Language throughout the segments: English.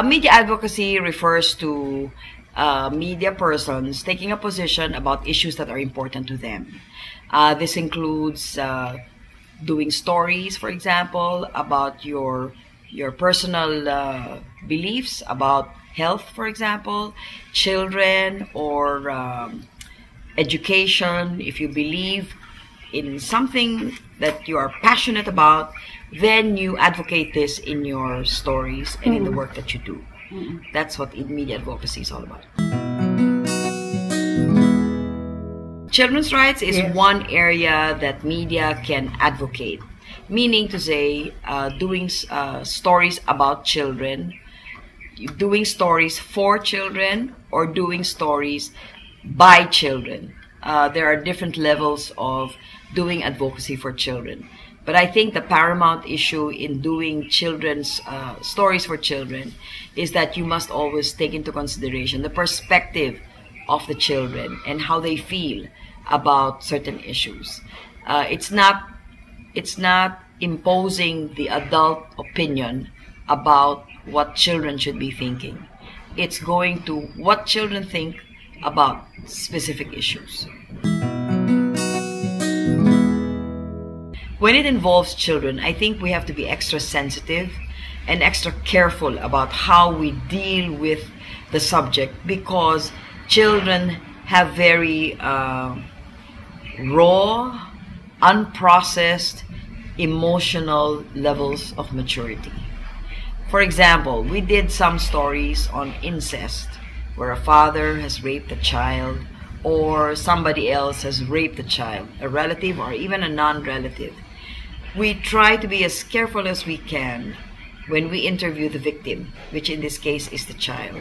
Media advocacy refers to media persons taking a position about issues that are important to them. This includes doing stories, for example, about your personal beliefs about health, for example, children, or education. If you believe in something that you are passionate about, then you advocate this in your stories and in the work that you do. That's what media advocacy is all about. Children's rights is one area that media can advocate, meaning to say doing stories about children, doing stories for children, or doing stories by children. There are different levels of doing advocacy for children. But I think the paramount issue in doing children's stories for children is that you must always take into consideration the perspective of the children and how they feel about certain issues. It's not imposing the adult opinion about what children should be thinking. It's going to what children think about specific issues. When it involves children, I think we have to be extra sensitive and extra careful about how we deal with the subject, because children have very raw, unprocessed, emotional levels of maturity. For example, we did some stories on incest, where a father has raped a child, or somebody else has raped a child, a relative or even a non-relative. We try to be as careful as we can when we interview the victim, which in this case is the child.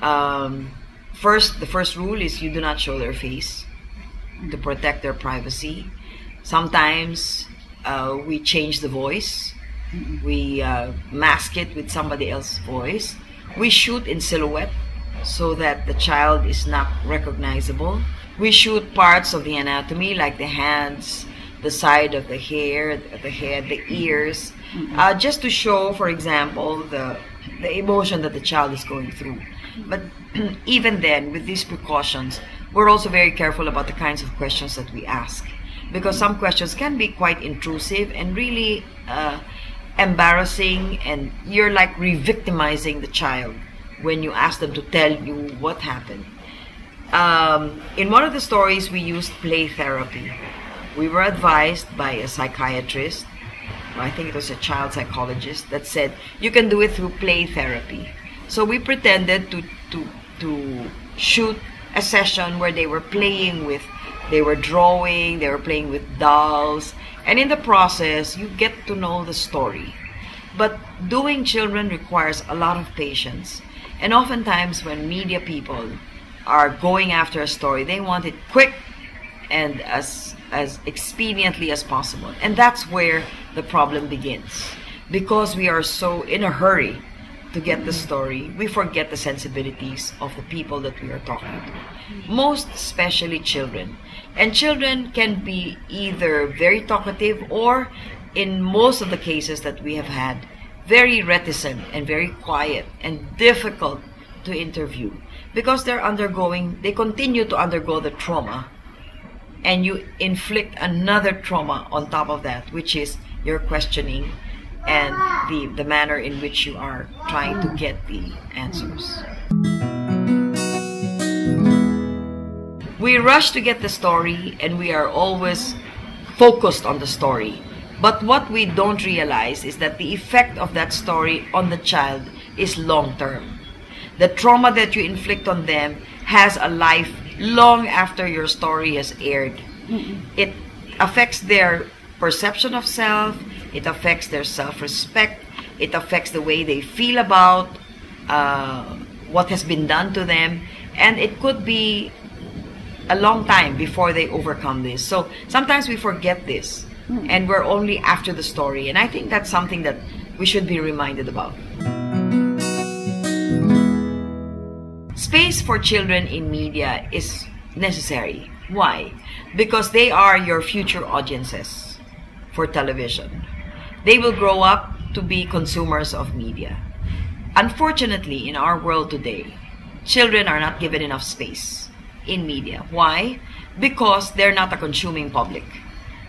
The first rule is you do not show their face to protect their privacy. Sometimes we change the voice. We mask it with somebody else's voice. We shoot in silhouette so that the child is not recognizable. We shoot parts of the anatomy, like the hands, the side of the hair, the head, the ears, just to show, for example, the emotion that the child is going through. But even then, with these precautions, we're also very careful about the kinds of questions that we ask, because some questions can be quite intrusive and really embarrassing, and you're like re-victimizing the child when you ask them to tell you what happened. In one of the stories, we used play therapy. We were advised by a psychiatrist, I think it was a child psychologist, that said you can do it through play therapy. So we pretended to shoot a session where they were playing with, they were drawing, they were playing with dolls, and in the process you get to know the story. But doing children requires a lot of patience, and oftentimes when media people are going after a story, they want it quick and as expediently as possible. And that's where the problem begins. Because we are so in a hurry to get the story, we forget the sensibilities of the people that we are talking to. Most especially children. And children can be either very talkative or, in most of the cases that we have had, very reticent and very quiet and difficult to interview. Because they continue to undergo the trauma, and you inflict another trauma on top of that, which is your questioning and the manner in which you are trying to get the answers. We rush to get the story, and we are always focused on the story. But what we don't realize is that the effect of that story on the child is long-term. The trauma that you inflict on them has a life long after your story has aired. It affects their perception of self, it affects their self-respect, it affects the way they feel about what has been done to them, and it could be a long time before they overcome this. So sometimes we forget this, and we're only after the story, and I think that's something that we should be reminded about. Space for children in media is necessary. Why? Because they are your future audiences for television. They will grow up to be consumers of media. unfortunately, in our world today, children are not given enough space in media. Why? Because they're not a consuming public.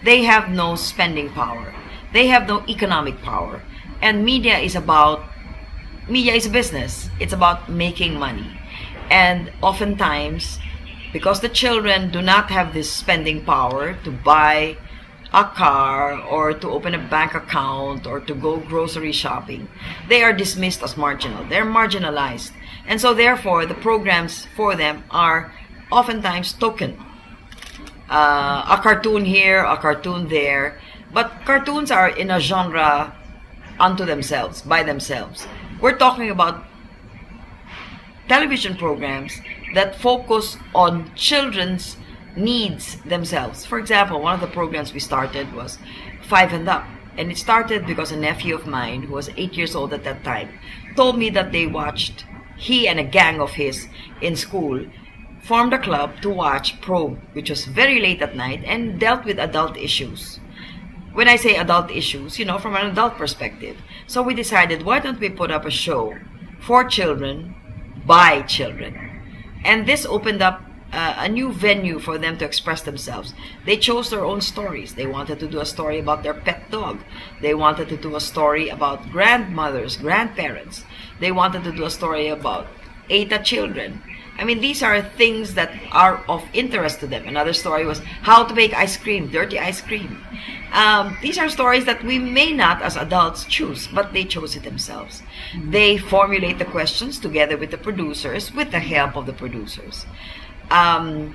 They have no spending power. They have no economic power. And media is a business. It's about making money. And oftentimes, because the children do not have this spending power to buy a car or to open a bank account or to go grocery shopping, they are dismissed as marginal. They're marginalized. And so therefore, the programs for them are oftentimes token. A cartoon here, a cartoon there. But cartoons are in a genre unto themselves, by themselves. We're talking about television programs that focus on children's needs themselves. For example, one of the programs we started was 5 and Up. And it started because a nephew of mine, who was 8 years old at that time, told me that they watched, he and a gang of his in school, formed a club to watch Probe, which was very late at night and dealt with adult issues. When I say adult issues, you know, from an adult perspective. So we decided, why don't we put up a show for children, by children? And this opened up a new venue for them to express themselves. They chose their own stories. They wanted to do a story about their pet dog. They wanted to do a story about grandmothers, grandparents. They wanted to do a story about ATA children. I mean, these are things that are of interest to them. Another story was how to make ice cream, dirty ice cream. These are stories that we may not as adults choose, but they chose it themselves. They formulate the questions together with the producers, with the help of the producers. The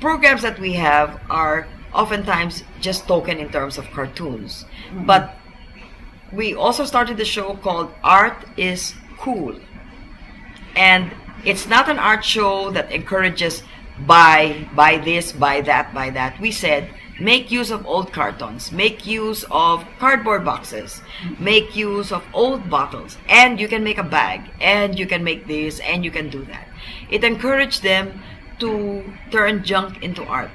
programs that we have are oftentimes just token in terms of cartoons. But we also started a show called Art is Cool. And it's not an art show that encourages buy this, buy that, buy that. We said, make use of old cartons, make use of cardboard boxes, make use of old bottles, and you can make a bag, and you can make this, and you can do that. It encouraged them to turn junk into art.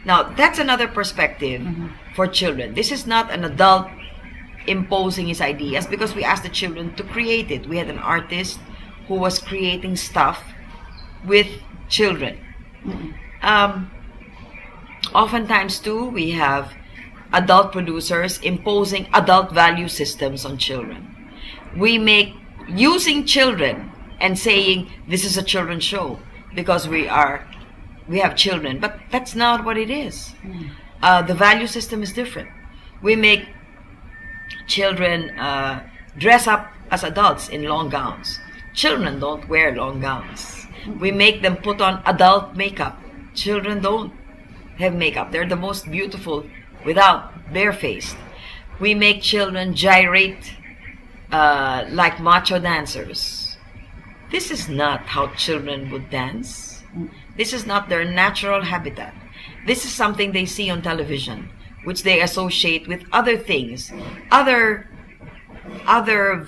Now, that's another perspective for children. This is not an adult imposing his ideas, because we asked the children to create it. We had an artist who was creating stuff with children. Oftentimes too, we have adult producers imposing adult value systems on children. We make using children and saying this is a children's show because we have children, but that's not what it is. The value system is different. We make children dress up as adults in long gowns. Children don't wear long gowns. We make them put on adult makeup. Children don't have makeup. They're the most beautiful without, barefaced. We make children gyrate like macho dancers. This is not how children would dance. This is not their natural habitat. This is something they see on television, which they associate with other things, other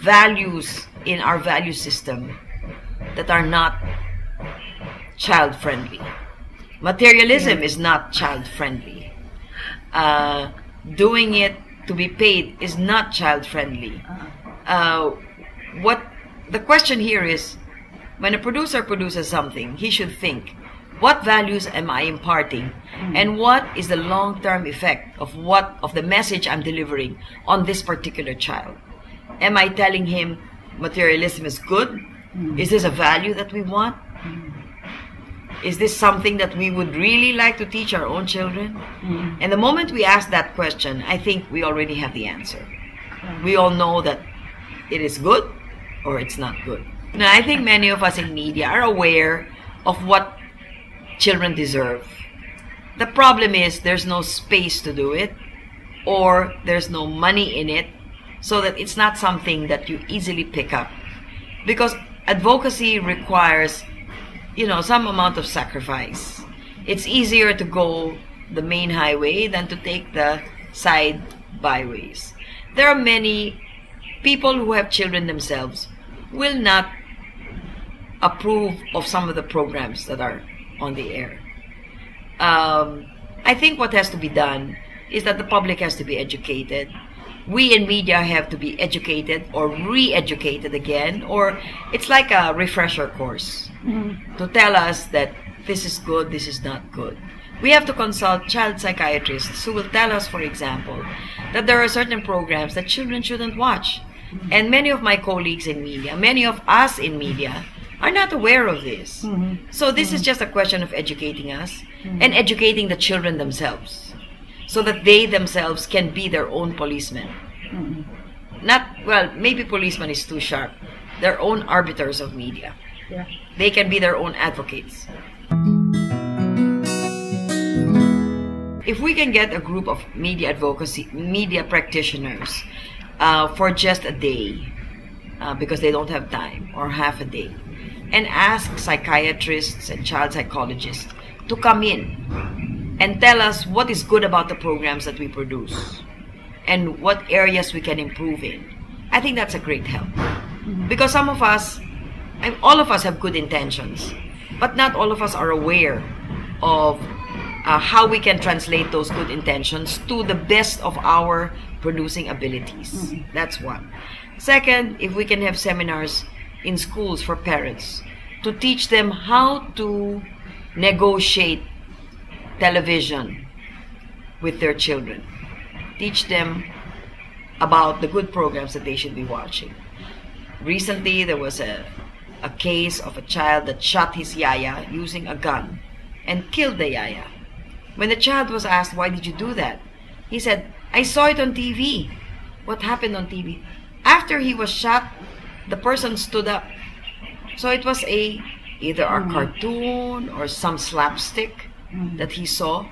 values in our value system that are not child-friendly. Materialism is not child-friendly. Doing it to be paid is not child-friendly. What the question here is, when a producer produces something, he should think, what values am I imparting, and what is the long-term effect of the message I'm delivering on this particular child? Am I telling him materialism is good? Is this a value that we want? Is this something that we would really like to teach our own children? And the moment we ask that question, I think we already have the answer. We all know that it is good or it's not good. Now, I think many of us in media are aware of what children deserve. The problem is there's no space to do it, or there's no money in it, so that it's not something that you easily pick up. Because advocacy requires, some amount of sacrifice. It's easier to go the main highway than to take the side byways. There are many people who have children themselves will not approve of some of the programs that are on the air. I think what has to be done is that the public has to be educated. we in media have to be educated or re-educated again, or it's like a refresher course to tell us that this is good, this is not good. We have to consult child psychiatrists who will tell us, for example, that there are certain programs that children shouldn't watch. And many of my colleagues in media, many of us in media, are not aware of this. So this is just a question of educating us and educating the children themselves, so that they themselves can be their own policemen. Not, well, maybe policeman is too sharp. Their own arbiters of media. Yeah. They can be their own advocates. If we can get a group of media advocacy, media practitioners for just a day, because they don't have time, or half a day, and ask psychiatrists and child psychologists to come in and tell us what is good about the programs that we produce and what areas we can improve in, I think that's a great help. Because some of us, all of us have good intentions, but not all of us are aware of how we can translate those good intentions to the best of our producing abilities. That's one. Second, if we can have seminars in schools for parents to teach them how to negotiate television with their children. Teach them about the good programs that they should be watching. Recently, there was a case of a child that shot his yaya using a gun and killed the yaya. When the child was asked, why did you do that? He said, I saw it on TV. What happened on TV? After he was shot, the person stood up. So it was either a cartoon or some slapstick that he saw.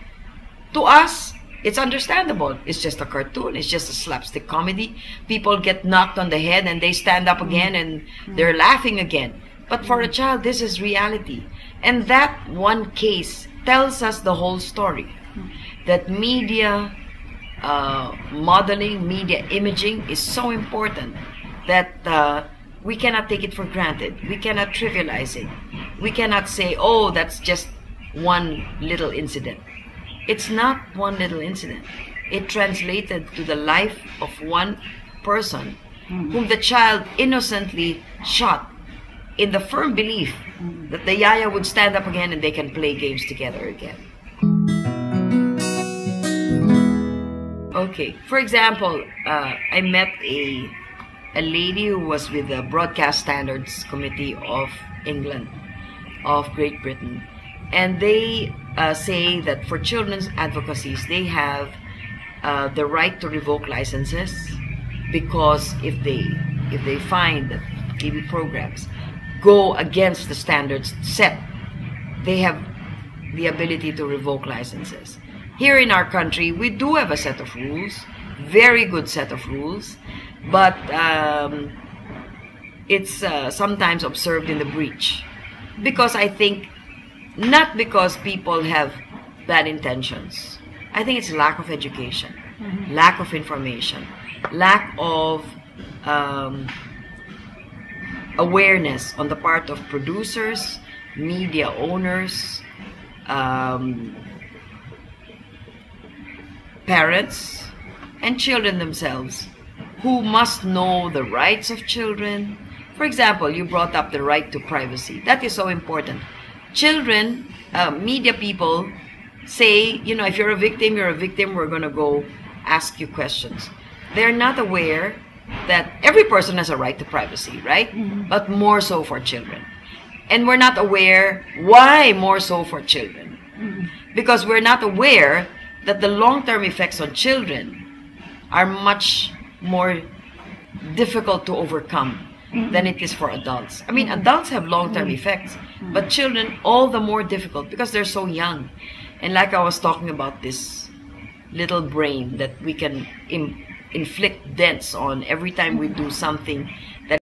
To us, it's understandable. It's just a cartoon. It's just a slapstick comedy. People get knocked on the head and they stand up again and they're laughing again. But for a child, this is reality. And that one case tells us the whole story. That media modeling, media imaging is so important that we cannot take it for granted. We cannot trivialize it. We cannot say, oh, that's just one little incident. It's not one little incident. It translated to the life of one person whom the child innocently shot in the firm belief that the yaya would stand up again and they can play games together again. Okay, for example, I met a lady who was with the Broadcast Standards Committee of England, of Great Britain, and they say that for children's advocacies, they have the right to revoke licenses, because if they find that TV programs go against the standards set, they have the ability to revoke licenses. Here in our country, we do have a set of rules, very good set of rules, but it's sometimes observed in the breach. Because I think, not because people have bad intentions. I think it's lack of education, lack of information, lack of awareness on the part of producers, media owners, parents, and children themselves, who must know the rights of children. For example, you brought up the right to privacy. That is so important. Children, media people say, you know, if you're a victim, you're a victim, we're going to go ask you questions. They're not aware that every person has a right to privacy, right? But more so for children. And we're not aware why more so for children. Because we're not aware that the long-term effects on children are much more difficult to overcome than it is for adults. I mean, adults have long-term effects, but children all the more difficult because they're so young. And like I was talking about, this little brain that we can inflict dents on every time we do something that